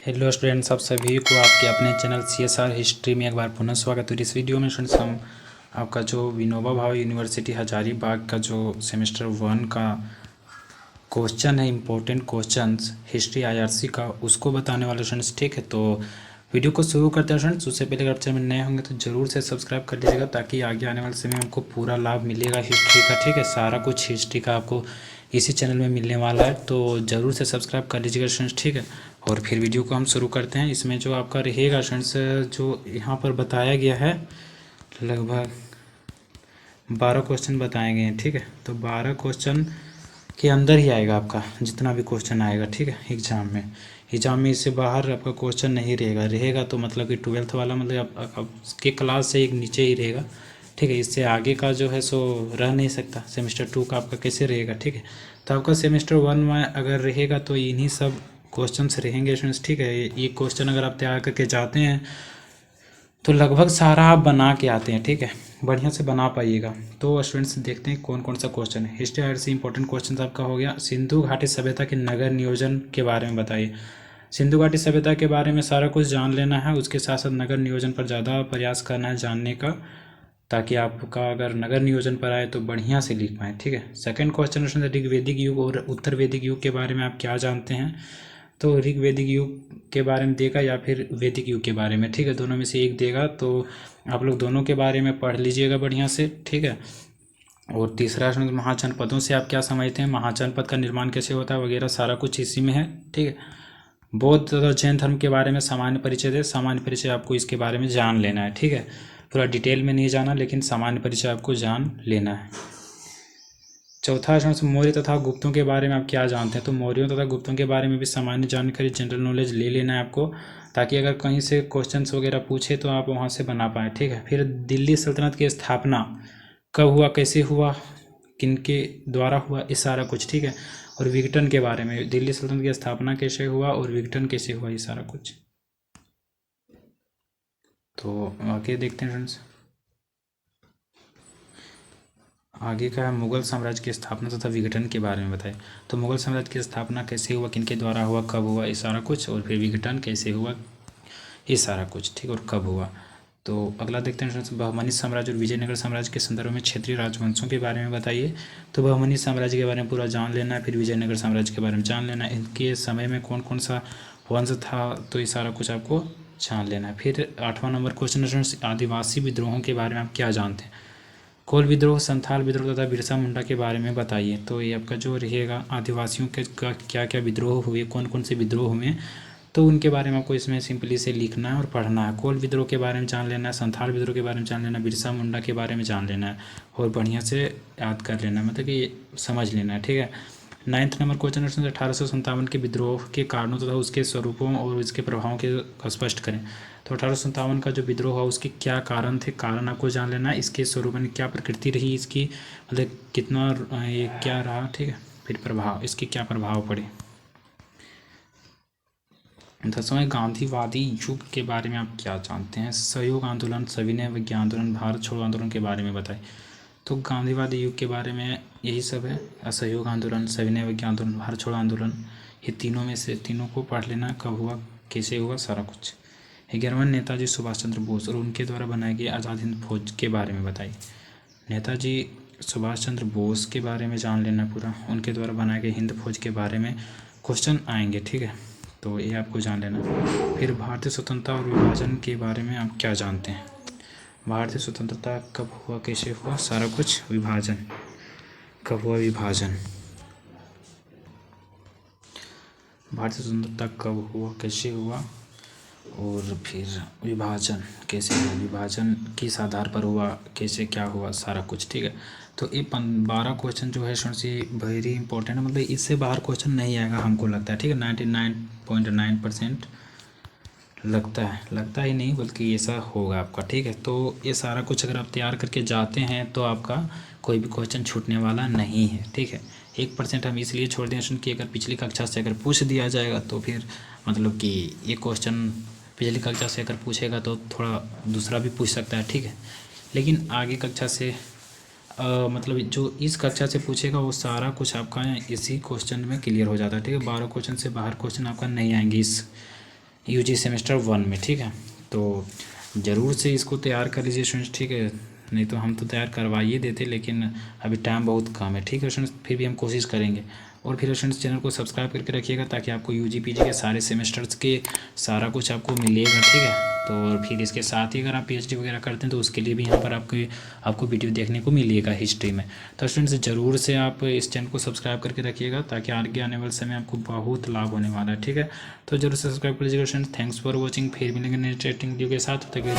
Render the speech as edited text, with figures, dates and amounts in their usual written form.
Hello students, आप सभी को आपके अपने चैनल CSR हिस्ट्री में एक बार पुनः स्वागत है। इस वीडियो में स्टूडेंट्स हम आपका जो विनोबा भावे यूनिवर्सिटी हजारीबाग का जो सेमेस्टर 1 का क्वेश्चन है, इम्पोर्टेंट क्वेश्चंस हिस्ट्री IRC का, उसको बताने वाले स्टूडेंट्स। ठीक है, तो वीडियो को शुरू करते हैं स्टूडेंट्स। उससे पहले अगर चैनल में नए होंगे तो ज़रूर से सब्सक्राइब कर लीजिएगा ताकि आगे आने वाले समय में हमको पूरा लाभ मिलेगा हिस्ट्री का। ठीक है, सारा कुछ हिस्ट्री का आपको इसी चैनल में मिलने वाला है, तो ज़रूर से सब्सक्राइब कर लीजिएगा स्टूडेंट्स। ठीक है, और फिर वीडियो को हम शुरू करते हैं। इसमें जो आपका रहेगा स्टूडेंट्स, जो यहाँ पर बताया गया है, लगभग 12 क्वेश्चन बताए गए हैं। ठीक है, तो 12 क्वेश्चन के अंदर ही आएगा आपका जितना भी क्वेश्चन आएगा। ठीक है, एग्ज़ाम में इससे बाहर आपका क्वेश्चन नहीं रहेगा तो मतलब कि 12th वाला मतलब आपके क्लास से एक नीचे ही रहेगा। ठीक है, इससे आगे का जो है सो रह नहीं सकता। सेमेस्टर 2 का आपका कैसे रहेगा? ठीक है, तो आपका सेमेस्टर 1 में अगर रहेगा तो इन्हीं सब क्वेश्चंस रहेंगे स्टूडेंट्स। ठीक है, ये क्वेश्चन अगर आप तैयार करके जाते हैं तो लगभग सारा आप बना के आते हैं। ठीक है, बढ़िया से बना पाइएगा। तो स्टूडेंट्स देखते हैं कौन कौन सा क्वेश्चन है। हिस्ट्री IRC इंपॉर्टेंट क्वेश्चन आपका हो गया। सिंधु घाटी सभ्यता के नगर नियोजन के बारे में बताइए। सिंधु घाटी सभ्यता के बारे में सारा कुछ जान लेना है, उसके साथ साथ नगर नियोजन पर ज़्यादा प्रयास करना है जानने का, ताकि आपका अगर नगर नियोजन पर आए तो बढ़िया से लिख पाएँ। ठीक है, सेकंड क्वेश्चन ऋग्वेदिक युग और उत्तर वैदिक युग के बारे में आप क्या जानते हैं? तो ऋग्वेदिक युग के बारे में देगा या फिर वैदिक युग के बारे में। ठीक है, दोनों में से एक देगा, तो आप लोग दोनों के बारे में पढ़ लीजिएगा बढ़िया से। ठीक है, और तीसरा महाजनपदों से आप क्या समझते हैं, महाजनपद का निर्माण कैसे होता है वगैरह सारा कुछ इसी में है। ठीक है, बौद्ध तथा जैन धर्म के बारे में सामान्य परिचय दे। सामान्य परिचय आपको इसके बारे में जान लेना है। ठीक है, पूरा डिटेल में नहीं जाना, लेकिन सामान्य परिचय आपको जान लेना है। चौथा प्रश्न, मौर्य तथा गुप्तों के बारे में आप क्या जानते हैं? तो मौर्यों तथा गुप्तों के बारे में भी सामान्य जानकारी, जनरल नॉलेज ले लेना है आपको, ताकि अगर कहीं से क्वेश्चंस वगैरह पूछे तो आप वहाँ से बना पाएँ। ठीक है, फिर दिल्ली सल्तनत की स्थापना कब हुआ, कैसे हुआ, किनके द्वारा हुआ, ये सारा कुछ। ठीक है, और विघटन के बारे में, दिल्ली सल्तनत की स्थापना कैसे हुआ और विघटन कैसे हुआ, ये सारा कुछ। तो आगे देखते हैं फ्रेंड्स। आगे का है मुगल साम्राज्य की स्थापना तथा विघटन के बारे में बताएं। तो मुगल साम्राज्य की स्थापना कैसे हुआ, किनके द्वारा हुआ, कब हुआ, ये सारा कुछ, और फिर विघटन कैसे हुआ, ये सारा कुछ। ठीक, और कब हुआ। तो अगला देखते हैं बहमनी साम्राज्य और विजयनगर साम्राज्य के संदर्भ में क्षेत्रीय राजवंशों के बारे में बताइए। तो बहमनी साम्राज्य के बारे में पूरा जान लेना है, फिर विजयनगर साम्राज्य के बारे में जान लेना है, इनके समय में कौन कौन सा वंश था, तो ये सारा कुछ आपको जान लेना है। फिर 8वां नंबर क्वेश्चन, आदिवासी विद्रोहों के बारे में आप क्या जानते हैं? कोल विद्रोह, संथाल विद्रोह तथा बिरसा मुंडा के बारे में बताइए। तो ये आपका जो रहेगा आदिवासियों के का क्या क्या विद्रोह हुए, कौन कौन से विद्रोह हुए, तो उनके बारे में आपको इसमें सिंपली से लिखना है और पढ़ना है। कोल विद्रोह के बारे में जान लेना है, संथाल विद्रोह के बारे में जान लेना है, बिरसा मुंडा के बारे में जान लेना है, और बढ़िया से याद कर लेना है, मतलब कि समझ लेना है। ठीक है, 9th नंबर क्वेश्चन, 1857 के विद्रोह के कारणों तथा उसके स्वरूपों और उसके प्रभावों के स्पष्ट करें। तो 1857 का जो विद्रोह हुआ उसके क्या कारण थे, कारण आपको जान लेना है, इसके स्वरूप में क्या प्रकृति रही इसकी, मतलब कितना ये क्या रहा। ठीक है, फिर प्रभाव, इसके क्या प्रभाव पड़े। 10वां, गांधीवादी युग के बारे में आप क्या जानते हैं? सहयोग आंदोलन, सविनय अवज्ञा आंदोलन, भारत छोड़ो आंदोलन के बारे में बताएं। तो गांधीवादी युग के बारे में यही सब है, असहयोग आंदोलन, सविनय अवज्ञा आंदोलन, भारत छोड़ो आंदोलन, ये तीनों में से तीनों को पढ़ लेना, कब हुआ, कैसे हुआ, सारा कुछ। 11वां, नेताजी सुभाष चंद्र बोस और उनके द्वारा बनाई गई आज़ाद हिंद फौज के बारे में बताइए। नेताजी सुभाष चंद्र बोस के बारे में जान लेना पूरा, उनके द्वारा बनाए गए हिंद फौज के बारे में क्वेश्चन आएंगे। ठीक है, तो ये आपको जान लेना। फिर भारतीय स्वतंत्रता और विभाजन के बारे में आप क्या जानते हैं? भारतीय स्वतंत्रता कब हुआ, कैसे हुआ, सारा कुछ। विभाजन कब हुआ, विभाजन, भारतीय स्वतंत्रता कब हुआ, कैसे हुआ, और फिर विभाजन कैसे हुआ, विभाजन किस आधार पर हुआ, कैसे क्या हुआ, सारा कुछ। ठीक है, तो ये 12 क्वेश्चन जो है स्टूडेंट्स ये वेरी इंपॉर्टेंट है, मतलब इससे बाहर क्वेश्चन नहीं आएगा हमको लगता है। ठीक है, 99.9% लगता ही नहीं बल्कि ऐसा होगा आपका। ठीक है, तो ये सारा कुछ अगर आप तैयार करके जाते हैं तो आपका कोई भी क्वेश्चन छूटने वाला नहीं है। ठीक है, 1% हम इसलिए छोड़ दें कि अगर पिछली कक्षा से अगर पूछ दिया जाएगा तो फिर मतलब कि ये क्वेश्चन पिछली कक्षा से अगर पूछेगा तो थोड़ा दूसरा भी पूछ सकता है। ठीक है, लेकिन आगे कक्षा से मतलब जो इस कक्षा से पूछेगा वो सारा कुछ आपका इसी क्वेश्चन में क्लियर हो जाता है। ठीक है, 12 क्वेश्चन से बाहर क्वेश्चन आपका नहीं आएंगे इस यूजी सेमेस्टर 1 में, ठीक है। तो ज़रूर से इसको तैयार कर लीजिए स्टूडेंट्स, ठीक है। नहीं तो हम तो तैयार करवाइए देते, लेकिन अभी टाइम बहुत कम है, ठीक है स्टूडेंट्स। फिर भी हम कोशिश करेंगे। और फिर स्टूडेंट्स चैनल को सब्सक्राइब करके रखिएगा, ताकि आपको यूजी पीजी के सारे सेमेस्टर्स के सारा कुछ आपको मिलेगा, ठीक है। तो और फिर इसके साथ ही अगर आप पीएचडी वगैरह करते हैं तो उसके लिए भी यहाँ पर आपको वीडियो देखने को मिलेगा हिस्ट्री में। तो स्टूडेंट्स ज़रूर से आप इस चैनल को सब्सक्राइब करके रखिएगा, ताकि आगे आने वाले समय आपको बहुत लाभ होने वाला है, ठीक है। तो जरूर से सब्सक्राइब कर लीजिएगा स्टूडेंट्स। Thanks for watching. फिर मिलेंगे नेक्स्ट इंटरेस्टिंग वीडियो के साथ। तब तक के लिए